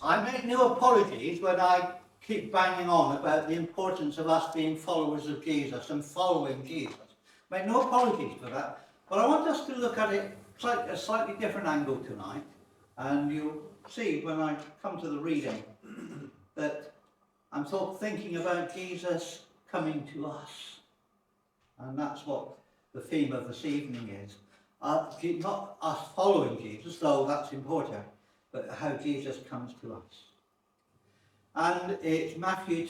I make no apologies when I keep banging on about the importance of us being followers of Jesus and following Jesus. Make no apologies for that. But I want us to look at it a slightly different angle tonight. And you'll see when I come to the reading that I'm thinking about Jesus coming to us. And that's what the theme of this evening is. Not us following Jesus, though that's important, but how Jesus comes to us. And it's Matthew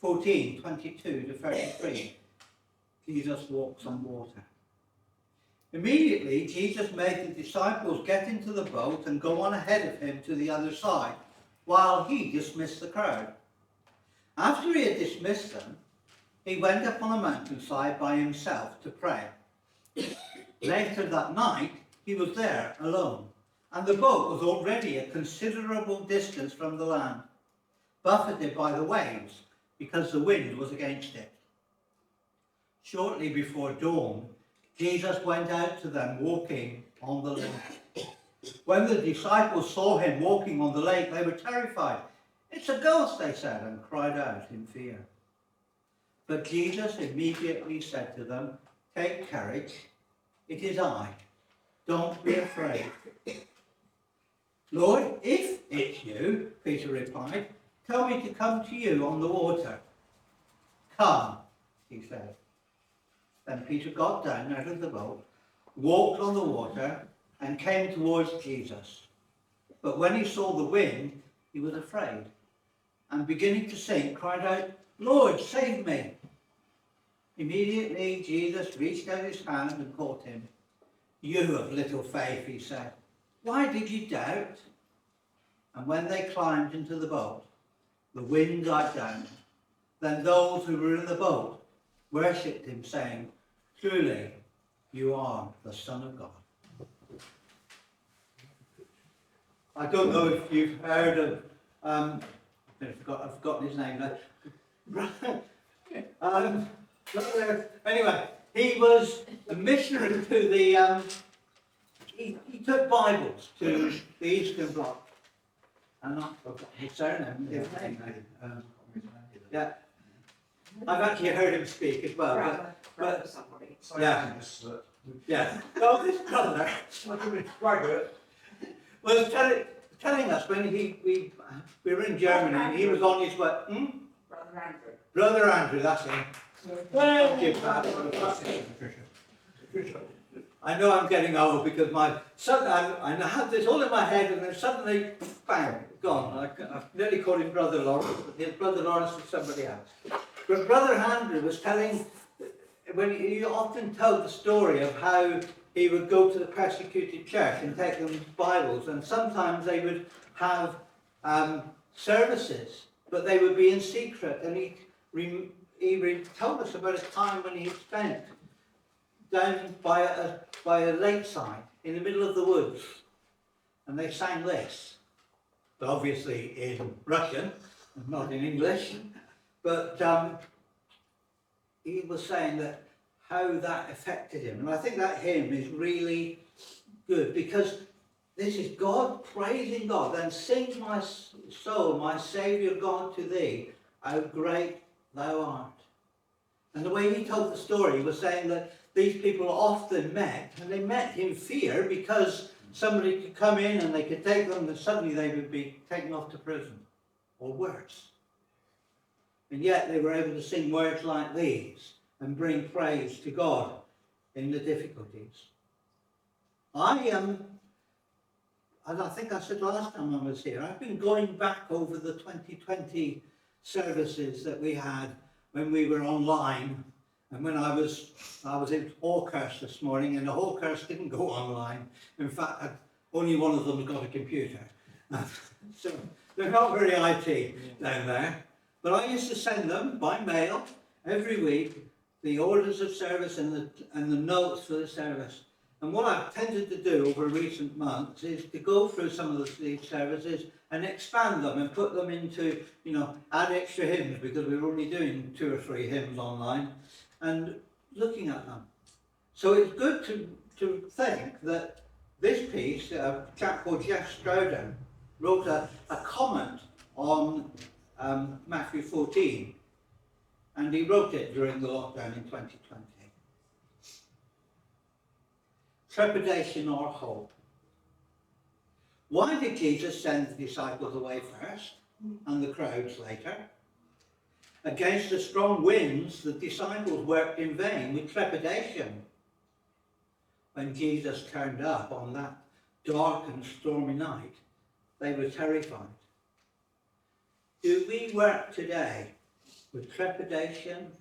14, 22 to 33. Jesus walks on water. Immediately, Jesus made the disciples get into the boat and go on ahead of him to the other side, while he dismissed the crowd. After he had dismissed them, he went up on a mountainside by himself to pray. Later that night, he was there alone, and the boat was already a considerable distance from the land, buffeted by the waves, because the wind was against it. Shortly before dawn, Jesus went out to them walking on the lake. When the disciples saw him walking on the lake, they were terrified. "It's a ghost," they said, and cried out in fear. But Jesus immediately said to them, "Take courage, it is I. Don't be afraid." "Lord, if it's you," Peter replied, "tell me to come to you on the water." "Come," he said. Then Peter got down out of the boat, walked on the water, and came towards Jesus. But when he saw the wind, he was afraid, and beginning to sink, cried out, "Lord, save me." Immediately Jesus reached out his hand and caught him. "You of little faith," he said, "why did you doubt?" And when they climbed into the boat, the wind died down. Then those who were in the boat worshipped him, saying, "Truly, you are the Son of God." I don't know if you've heard of, I've forgotten his name now. Anyway, he was a missionary to the, he took Bibles to the Eastern Bloc. And I've forgotten his surname, his name. Yeah. I've actually heard him speak as well. But somebody. Yeah. Yeah. Well, this brother was telling us when we were in Germany and he was on his way. Brother Andrew. Brother Andrew, that's him. Thank you, Pat. I know I'm getting old because I had this all in my head and then suddenly, bang, gone. I've nearly called him Brother Lawrence, but his Brother Lawrence was somebody else. But Brother Andrew was telling, when he often told the story of how he would go to the persecuted church and take them Bibles, and sometimes they would have services, but they would be in secret. And he told us about a time when he spent down by a lakeside in the middle of the woods, and they sang this, but obviously in Russian, not in English. But he was saying that how that affected him, and I think that hymn is really good because this is God praising God. "Then sing my soul, my Saviour God, to thee, how great thou art." And the way he told the story, he was saying that these people often met, and they met in fear because somebody could come in and they could take them, and suddenly they would be taken off to prison, or worse. And yet they were able to sing words like these and bring praise to God in the difficulties. As I think I said last time I was here, I've been going back over the 2020 services that we had when we were online, and when I was in Hawkhurst this morning, and the Hawkhurst didn't go online. In fact, only one of them has got a computer. So they're not very IT down there. But I used to send them by mail every week the orders of service and the notes for the service. And what I've tended to do over recent months is to go through some of these services and expand them and put them into, add extra hymns, because we were only doing 2 or 3 hymns online, and looking at them. So it's good to think that this piece, a chap called Jeff Staddon, wrote a comment on Matthew 14, and he wrote it during the lockdown in 2020. Trepidation or hope. Why did Jesus send the disciples away first and the crowds later? Against the strong winds, the disciples worked in vain with trepidation. When Jesus turned up on that dark and stormy night, they were terrified. Do we work today with trepidation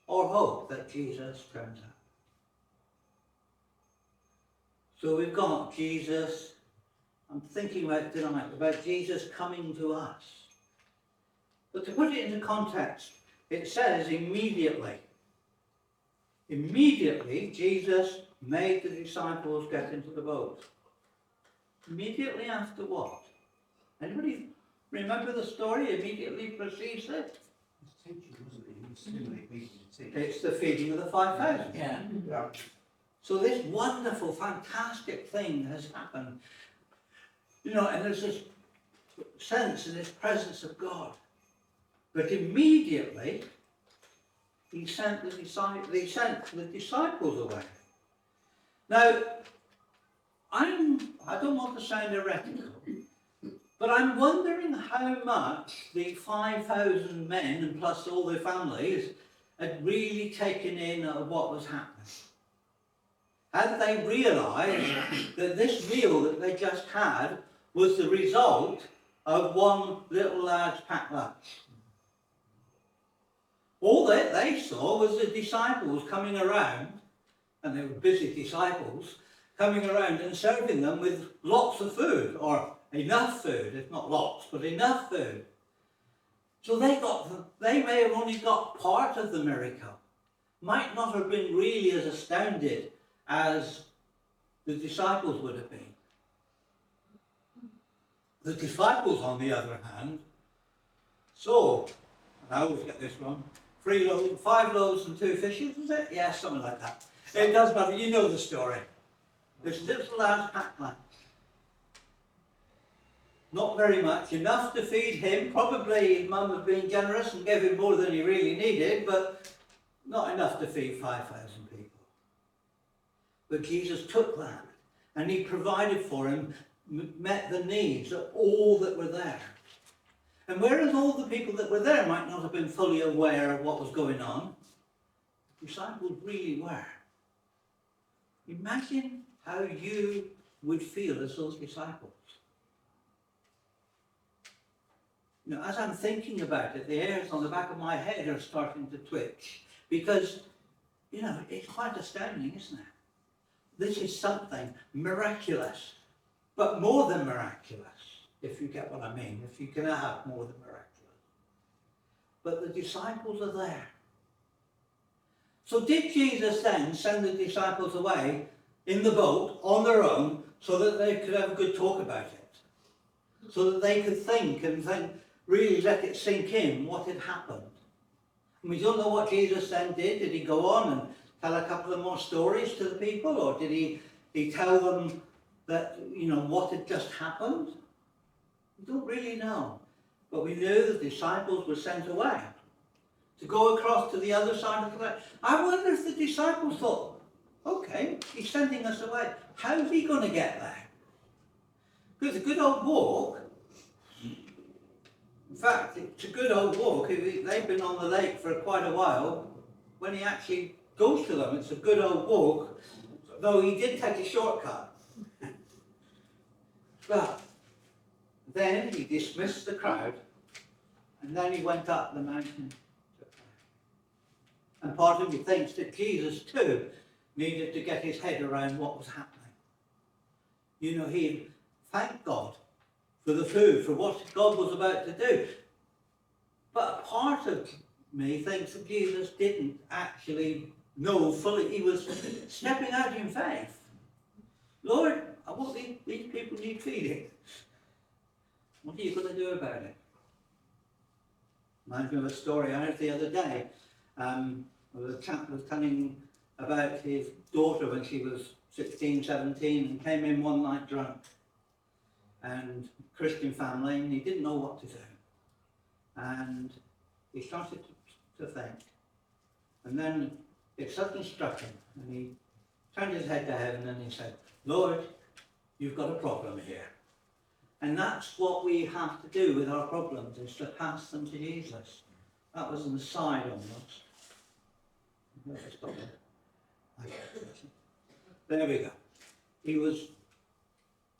or hope that Jesus turns up? So we've got Jesus, I'm thinking about tonight, about Jesus coming to us. But to put it into context, it says immediately. Immediately, Jesus made the disciples get into the boat. Immediately after what? Anybody remember the story? Immediately precedes it? It's the feeding of the 5,000. Yeah. So this wonderful, fantastic thing has happened. You know, and there's this sense and this presence of God. But immediately, he sent the disciples away. Now, I don't want to sound heretical, but I'm wondering how much the 5,000 men, and plus all their families, had really taken in what was happening. Had they realised that this meal that they just had was the result of one little lad's packed lunch? All that they saw was the disciples coming around, and they were busy disciples, coming around and serving them with lots of food, or enough food, if not lots, but enough food. So they may have only got part of the miracle, might not have been really as astounded as the disciples would have been. The disciples, on the other hand, saw, and I always get this wrong, 5 loaves and 2 fishes, is it? Yeah, something like that. It doesn't matter, you know the story. This little lad's packed lunch. Not very much, enough to feed him. Probably his mum was being generous and gave him more than he really needed, but not enough to feed 5,000 people. But Jesus took that and he provided for him, met the needs of all that were there. And whereas all the people that were there might not have been fully aware of what was going on, the disciples really were. Imagine how you would feel as those disciples. You know, as I'm thinking about it, the hairs on the back of my head are starting to twitch because, you know, it's quite astounding, isn't it? This is something miraculous, but more than miraculous, if you get what I mean, if you can have more than miraculous. But the disciples are there. So did Jesus then send the disciples away in the boat on their own so that they could have a good talk about it? So that they could think and really let it sink in what had happened? And we don't know what Jesus then did. Did he go on and tell a couple of more stories to the people, or did he tell them that, you know, what had just happened? We don't really know. But we know the disciples were sent away to go across to the other side of the lake. I wonder if the disciples thought, okay, he's sending us away. How's he going to get there? Because a good old walk, in fact, it's a good old walk. They've been on the lake for quite a while. When he actually goes to them, it's a good old walk, though he did take a shortcut. But then he dismissed the crowd, and then he went up the mountain to pray. And part of me thinks that Jesus too needed to get his head around what was happening. You know, he thanked God for the food, for what God was about to do. But a part of me thinks that Jesus didn't actually know fully. He was stepping out in faith. Lord, these people need feeding. What are you going to do about it? Reminds me of a story I heard the other day. A chap was telling about his daughter when she was 16, 17 and came in one night drunk. and Christian family, and he didn't know what to do. And he started to think. And then it suddenly struck him, and he turned his head to heaven and he said, Lord, you've got a problem here. And that's what we have to do with our problems, is to pass them to Jesus. That was an aside almost. There we go.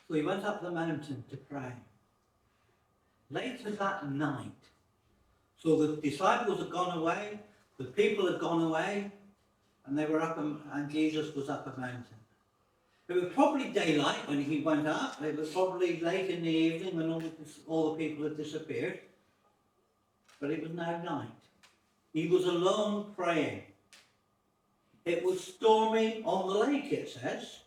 So he went up the mountain to pray. Later that night, so the disciples had gone away, the people had gone away, and they were up, and Jesus was up a mountain. It was probably daylight when he went up. It was probably late in the evening when all the people had disappeared. But it was now night. He was alone praying. It was stormy on the lake, it says.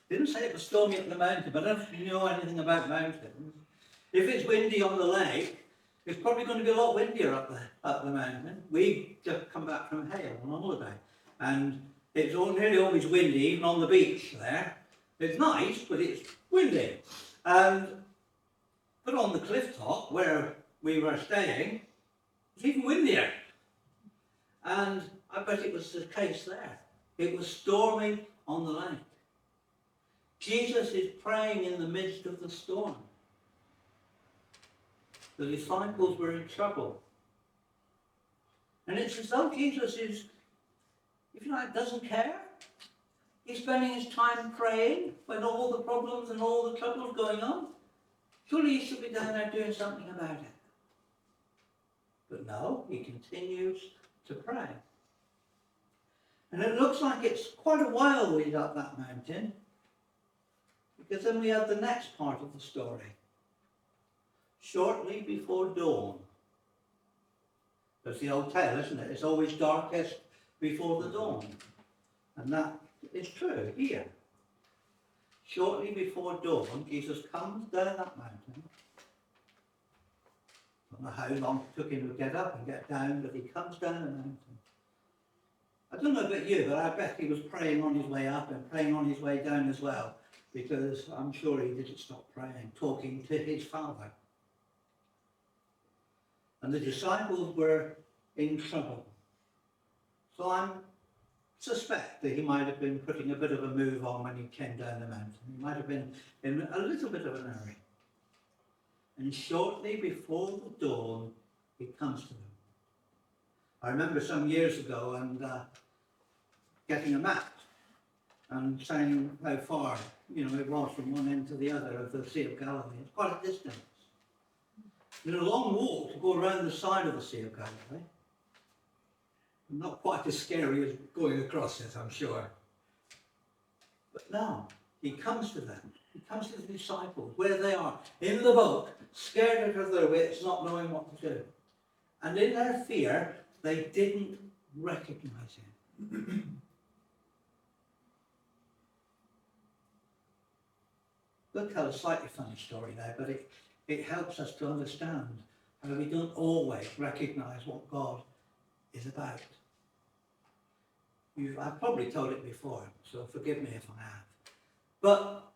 Didn't say it was stormy at the mountain, but I don't know if you know anything about mountains. If it's windy on the lake, it's probably going to be a lot windier up the mountain. We just come back from Hale on holiday, and it's nearly always windy, even on the beach there. It's nice, but it's windy. But on the cliff top where we were staying, it's even windier. And I bet it was the case there. It was stormy on the lake. Jesus is praying in the midst of the storm. The disciples were in trouble. And it's as though Jesus is, if you like, doesn't care. He's spending his time praying when all the problems and all the troubles going on. Surely he should be down there doing something about it. But no, he continues to pray. And it looks like it's quite a while we're up that mountain, because then we have the next part of the story. Shortly before dawn. That's the old tale, isn't it? It's always darkest before the dawn. And that is true here. Shortly before dawn, Jesus comes down that mountain. I don't know how long it took him to get up and get down, but he comes down the mountain. I don't know about you, but I bet he was praying on his way up and praying on his way down as well, because I'm sure he didn't stop praying, talking to his Father. And the disciples were in trouble. So I suspect that he might have been putting a bit of a move on when he came down the mountain. He might have been in a little bit of an hurry. And shortly before the dawn, he comes to them. I remember some years ago and getting a map and saying how far, it was from one end to the other of the Sea of Galilee. It's quite a distance. It's a long walk to go around the side of the Sea of Galilee. Not quite as scary as going across it, I'm sure. But now, he comes to them. He comes to the disciples, where they are, in the boat, scared out of their wits, not knowing what to do. And in their fear, they didn't recognize him. We'll tell a slightly funny story now, but it helps us to understand how we don't always recognize what God is about. I've probably told it before, so forgive me if I have. But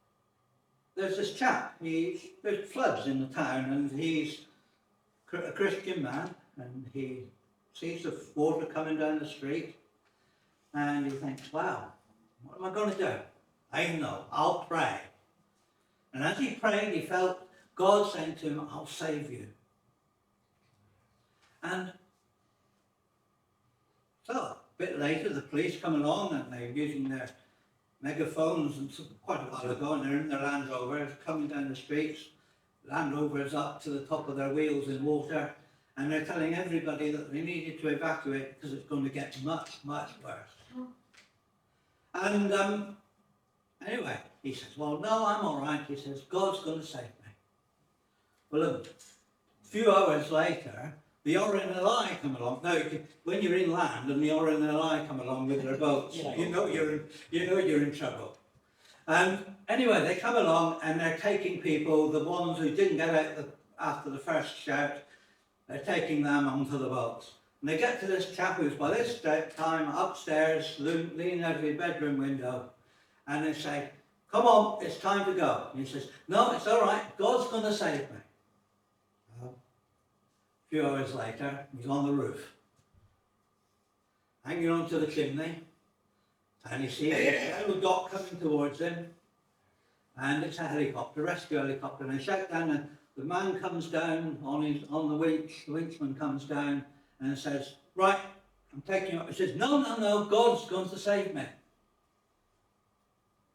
there's this chap, there's floods in the town, and he's a Christian man, and he sees the water coming down the street, and he thinks, wow, what am I going to do? I know, I'll pray. And as he prayed, he felt God saying to him, I'll save you. And so, a bit later, the police come along, and they're using their megaphones, and quite a while ago, and they're in their Land Rovers, coming down the streets. Land Rovers up to the top of their wheels in water, and they're telling everybody that they needed to evacuate because it's going to get much, much worse. And anyway, he says, well, no, I'm all right. He says, God's going to save me. Well, a few hours later, the RNLI come along. Now, when you're inland and the RNLI come along with their boats, you know you're in trouble. And anyway, they come along and they're taking people, the ones who didn't get out after the first shout, they're taking them onto the boats. And they get to this chap who's by this time upstairs, leaning out of his bedroom window, and they say, come on, it's time to go. And he says, no, it's all right, God's going to save me. Well, a few hours later, he's on the roof, hanging onto the chimney, and he sees a little dot coming towards him, and it's a helicopter, rescue helicopter, and they shout down, and the man comes down on the winch, the winchman comes down and says, right, I'm taking you up. He says, no, God's going to save me.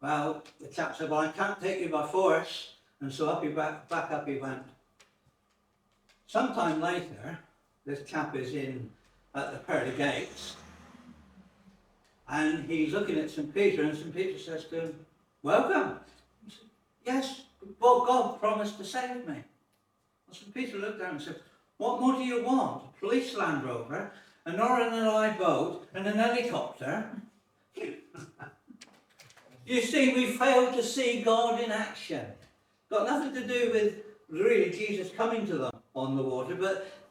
Well, the chap said, well, I can't take you by force, and so back up he went. Sometime later, this chap is at the pearly gates, and he's looking at St. Peter, and St. Peter says to him, welcome. He said, yes, but God promised to save me. Well, St. Peter looked down and said, what more do you want? A police Land Rover, an RNLI boat, and an helicopter? You see, we fail to see God in action. Got nothing to do with really Jesus coming to them on the water,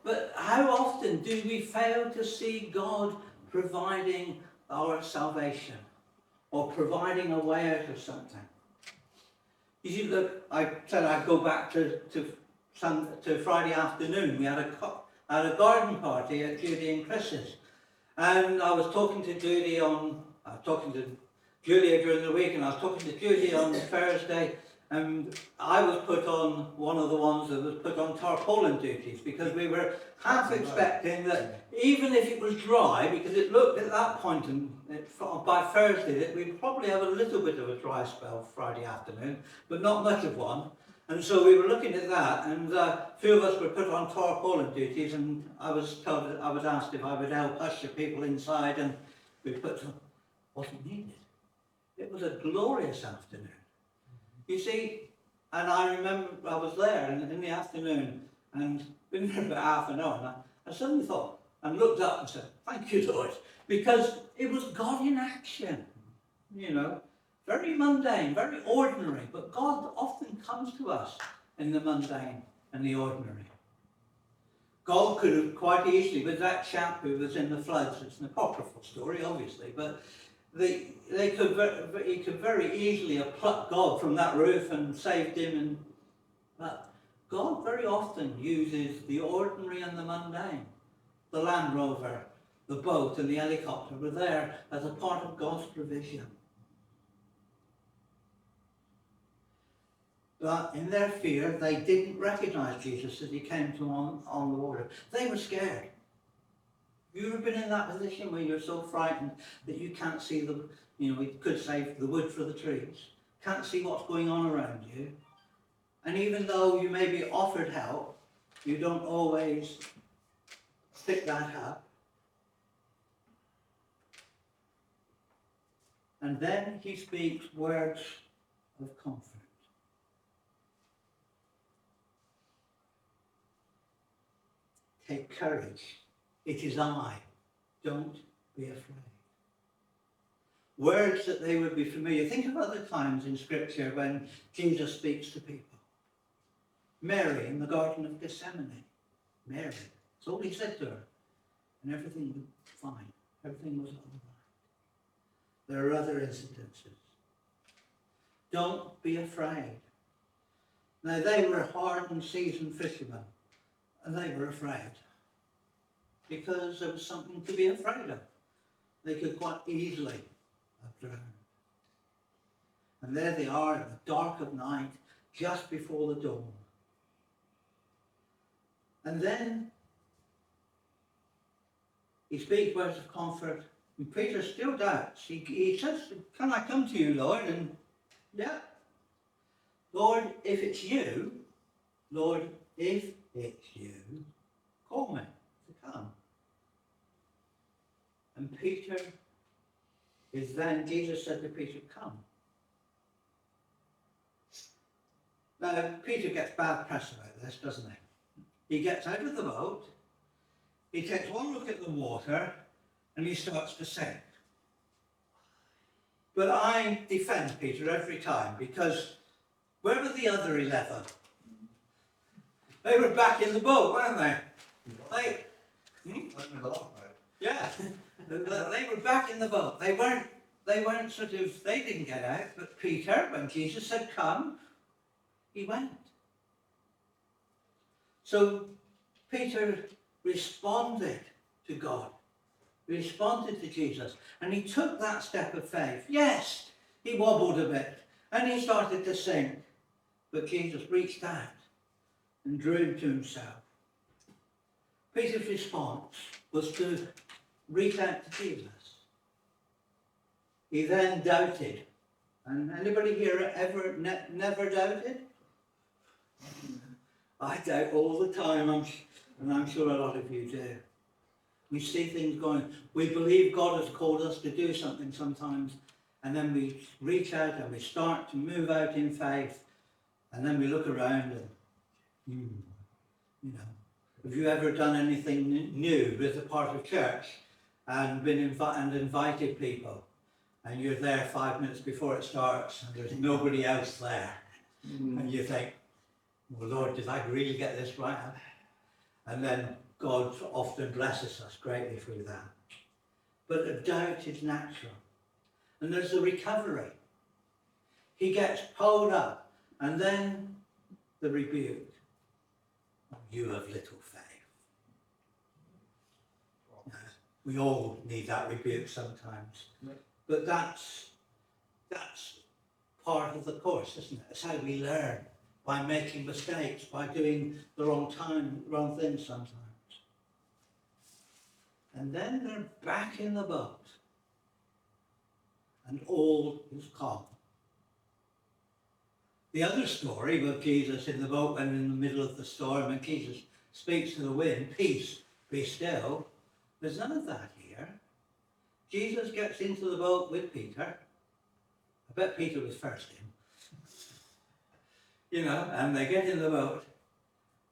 but how often do we fail to see God providing our salvation or providing a way out of something? You see, look, I said I'd go back to Friday afternoon. We had a garden party at Judy and Chris's, and I was talking to Judy Julia during the week, and I was talking to Judy on Thursday, and I was put on one of the ones that was put on tarpaulin duties, because we were half expecting that even if it was dry, because it looked at that point by Thursday that we'd probably have a little bit of a dry spell Friday afternoon, but not much of one. And so we were looking at that, and a few of us were put on tarpaulin duties, and I was asked if I would help usher people inside, and we put some, wasn't needed. It was a glorious afternoon. You see, and I remember I was there in the afternoon, and been there about half an hour, and I suddenly thought, and looked up and said, thank you, Lord, because it was God in action, you know, very mundane, very ordinary, but God often comes to us in the mundane and the ordinary. God could have quite easily, with that chap who was in the floods, it's an apocryphal story, obviously, but he could very easily have plucked God from that roof and saved him. But God very often uses the ordinary and the mundane. The Land Rover, the boat and the helicopter were there as a part of God's provision. But in their fear, they didn't recognize Jesus as he came to them on the water. They were scared. Have you ever been in that position where you're so frightened that you can't see we could say the wood for the trees, can't see what's going on around you, and even though you may be offered help, you don't always pick that up. And then he speaks words of comfort. Take courage. It is I. Don't be afraid. Words that they would be familiar. Think of other times in Scripture when Jesus speaks to people. Mary in the Garden of Gethsemane. Mary. That's all he said to her. And everything was fine. Everything was all right. There are other incidences. Don't be afraid. Now they were hardened, seasoned fishermen. And they were afraid. Because there was something to be afraid of. They could quite easily have drowned. And there they are in the dark of night, just before the dawn. And then he speaks words of comfort, and Peter still doubts. He says, can I come to you, Lord? And yeah. Lord, if it's you, call me to come. And Jesus said to Peter, come. Now, Peter gets bad press about this, doesn't he? He gets out of the boat, he takes one look at the water, and he starts to sink. But I defend Peter every time, because where were the other 11? They were back in the boat, weren't they? Yeah. They were back in the boat. They they weren't they didn't get out, but Peter, when Jesus said come, he went. So Peter responded to God, responded to Jesus, and he took that step of faith. Yes, he wobbled a bit, and he started to sink, but Jesus reached out and drew him to himself. Peter's response was to reach out to Jesus. He then doubted. And anybody here ever never doubted? I doubt all the time, and I'm sure a lot of you do. We see things going. We believe God has called us to do something sometimes, and then we reach out and we start to move out in faith, and then we look around and, have you ever done anything new with a part of church and been invited people, and you're there 5 minutes before it starts and there's nobody else there, and you think, well, Lord, did I really get this right? And then God often blesses us greatly through that. But a doubt is natural. And there's a recovery. He gets pulled up, and then the rebuke. You have little faith. We all need that rebuke sometimes. But that's part of the course, isn't it? It's how we learn, by making mistakes, by doing the wrong things sometimes. And then they're back in the boat, and all is calm. The other story with Jesus in the boat and in the middle of the storm, and Jesus speaks to the wind, peace, be still. There's none of that here. Jesus gets into the boat with Peter. I bet Peter was first in. And they get in the boat,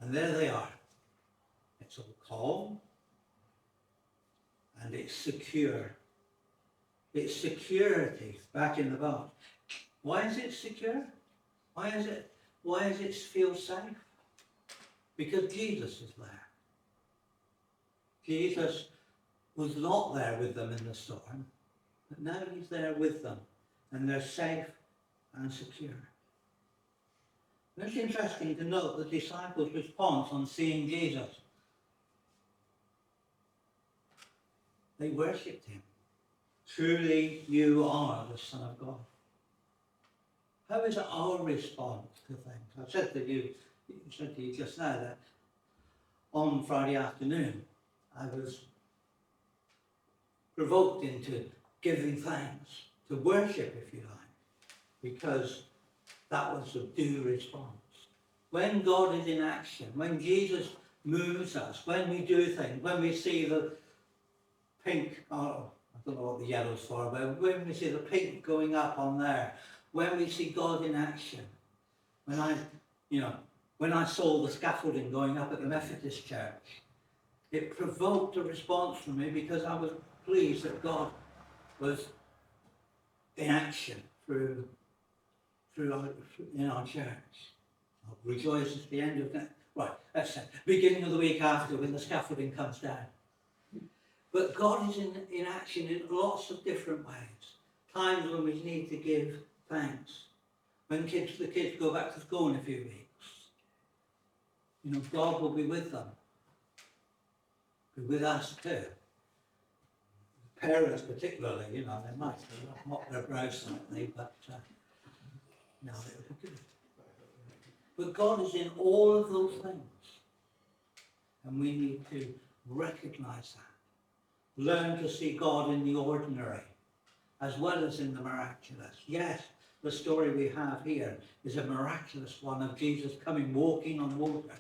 and there they are. It's all calm, and it's secure. It's security back in the boat. Why is it secure? Why does it feel safe? Because Jesus is there. Jesus was not there with them in the storm, but now he's there with them, and they're safe and secure. And it's interesting to note the disciples' response on seeing Jesus. They worshipped him. Truly you are the Son of God. How is our response to things? I said to you just now that on Friday afternoon I was provoked into giving thanks, to worship, if you like, because that was a due response. When God is in action, when Jesus moves us, when we do things, when we see the pink, I don't know what the yellow's for, but when we see the pink going up on there, when we see God in action, when I saw the scaffolding going up at the Methodist Church, it provoked a response from me because I was pleased that God was in action in our church. I'll rejoice at the end of that. Right, that's it. Beginning of the week after, when the scaffolding comes down. But God is in action in lots of different ways. Times when we need to give thanks. When the kids go back to school in a few weeks, God will be with them. Be with us too. Parents particularly, they might mop their brows slightly, but no, it'll be good. But God is in all of those things. And we need to recognise that. Learn to see God in the ordinary, as well as in the miraculous. Yes, the story we have here is a miraculous one of Jesus coming walking on water.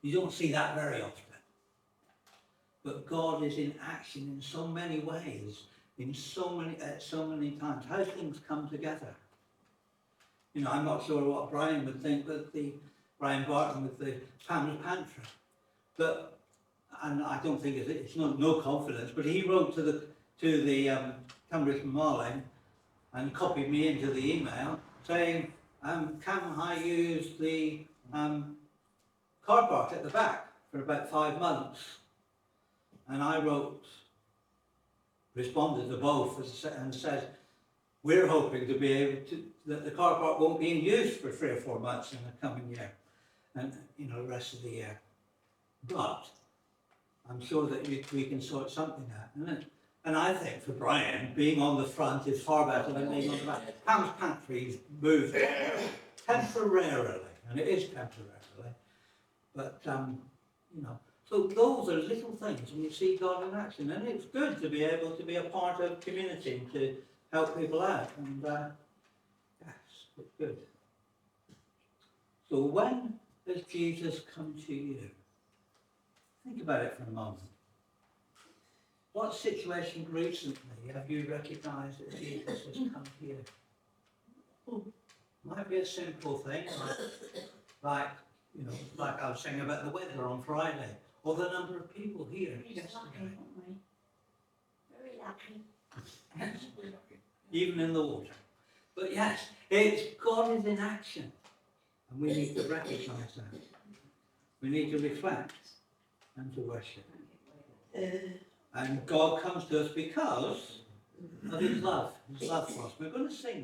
You don't see that very often. But God is in action in so many ways, at so many times. How things come together. I'm not sure what Brian would think, but Brian Barton with the family pantry. And I don't think it's no confidence, but he wrote to the Tunbridge Marling and copied me into the email saying, can I use the car park at the back for about 5 months? And I responded to both and said, we're hoping to be able to, that the car park won't be in use for 3 or 4 months in the coming year, and the rest of the year. But I'm sure that we can sort something out. And I think for Brian, being on the front is far better than being on the back. Pam's Pantry's moved temporarily, and it is temporarily. But, so those are little things, and you see God in action. And it's good to be able to be a part of community, to help people out. And yes, it's good. So when has Jesus come to you? Think about it for a moment. What situation recently have you recognised that Jesus has come to you? Might be a simple thing, like I was saying about the weather on Friday, or the number of people here yesterday. Very lucky. Even in the water. But yes, it's God is in action, and we need to recognise that. We need to reflect and to worship. And God comes to us because of His love for us. We're going to sing.